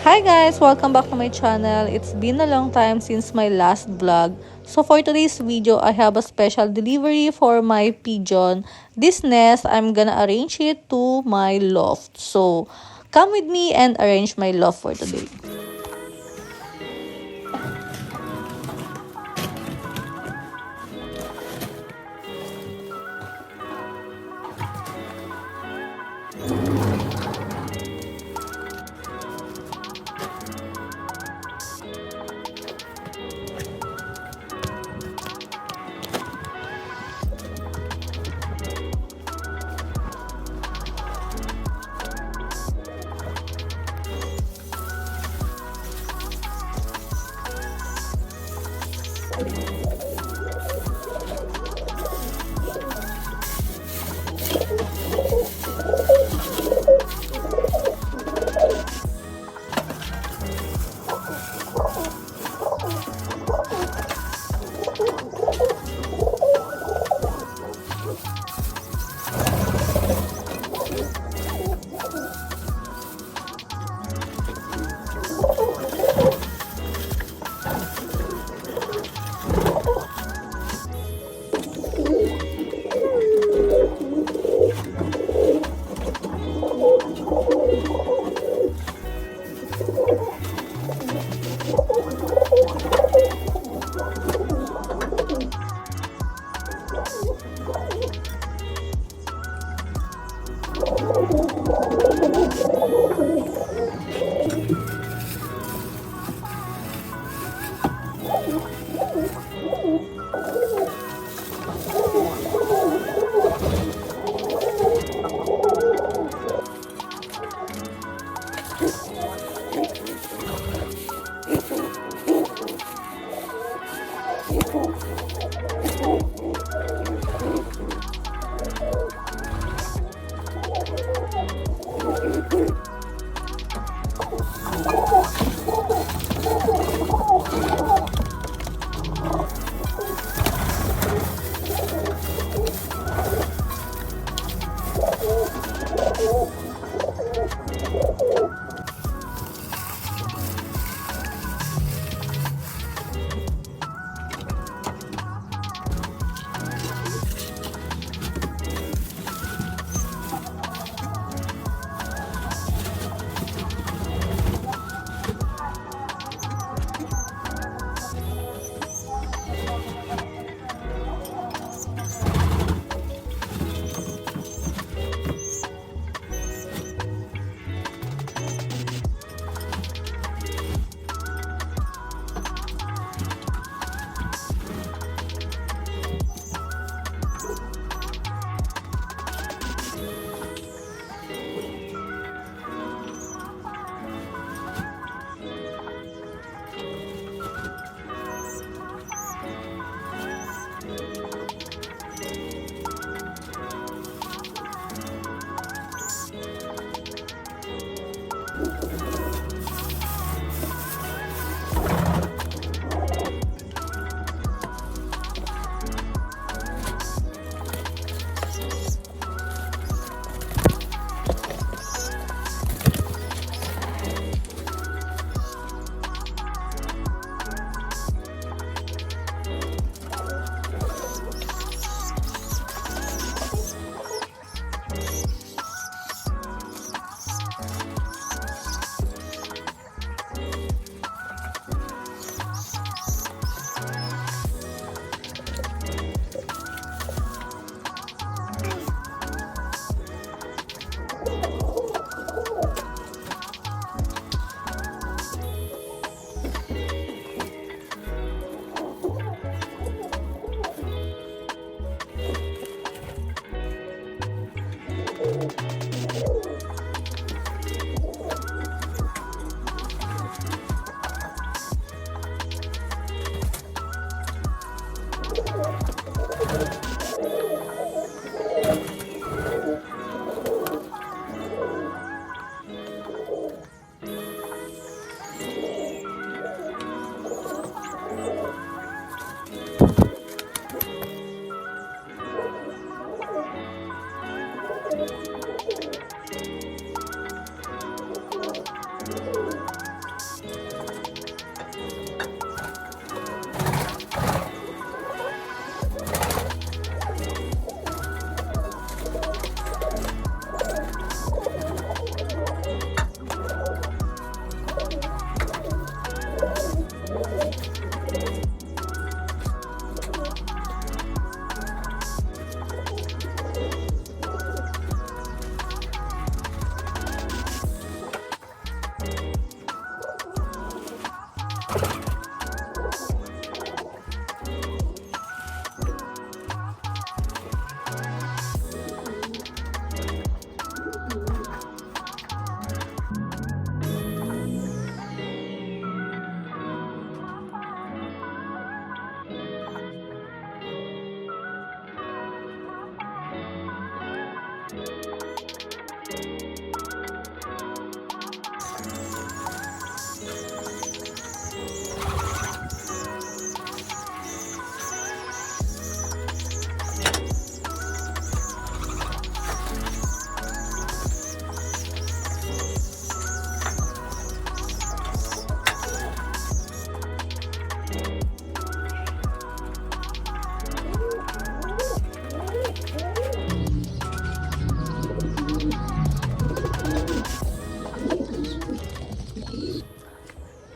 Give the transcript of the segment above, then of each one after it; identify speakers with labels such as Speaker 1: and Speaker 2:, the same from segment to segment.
Speaker 1: Hi guys! Welcome back to my channel. It's been a long time since my last vlog. So for today's video, I have a special delivery for my pigeon. This nest, I'm gonna arrange it to my loft. So come with me and arrange my loft for today.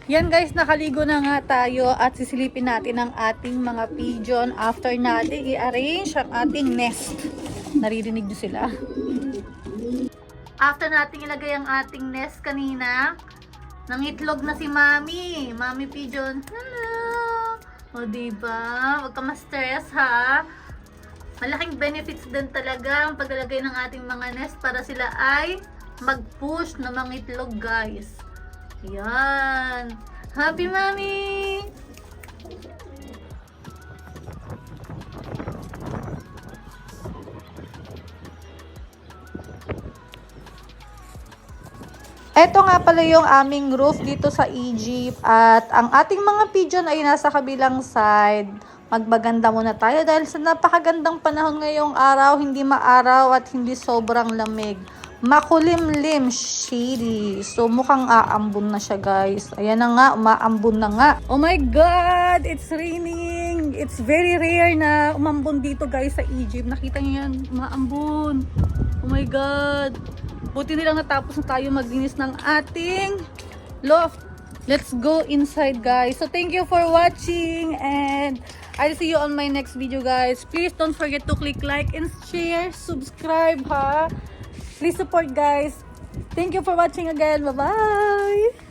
Speaker 1: Yan guys, nakaligo na nga tayo at sisilipin natin ang ating mga pigeon after natin i-arrange ang ating nest. Naririnig nyo sila. After natin ilagay ang ating nest kanina, nangitlog na si Mami. Mami Pigeon. Hello! O diba? Huwag ka ma-stress ha. Malaking benefits din talaga ang paglalagay ng ating mga nest para sila ay mag-push na mangitlog guys. Yan. Happy Mami! Ito nga pala yung aming roof dito sa Egypt at ang ating mga pigeon ay nasa kabilang side. Magmaganda muna tayo dahil sa napakagandang panahon ngayong araw, hindi maaraw at hindi sobrang lamig. Makulimlim, shady. So mukhang aambon na siya guys. Ayan na nga, umaambon na nga. Oh my God! It's raining! It's very rare na umambon dito guys sa Egypt. Nakita niyo yan, umaambon. Oh my God! Buti nilang natapos na tayo maglinis ng ating loft. Let's go inside guys. So thank you for watching and I'll see you on my next video guys. Please don't forget to click like and share, subscribe ha. Please support guys. Thank you for watching again. Bye-bye.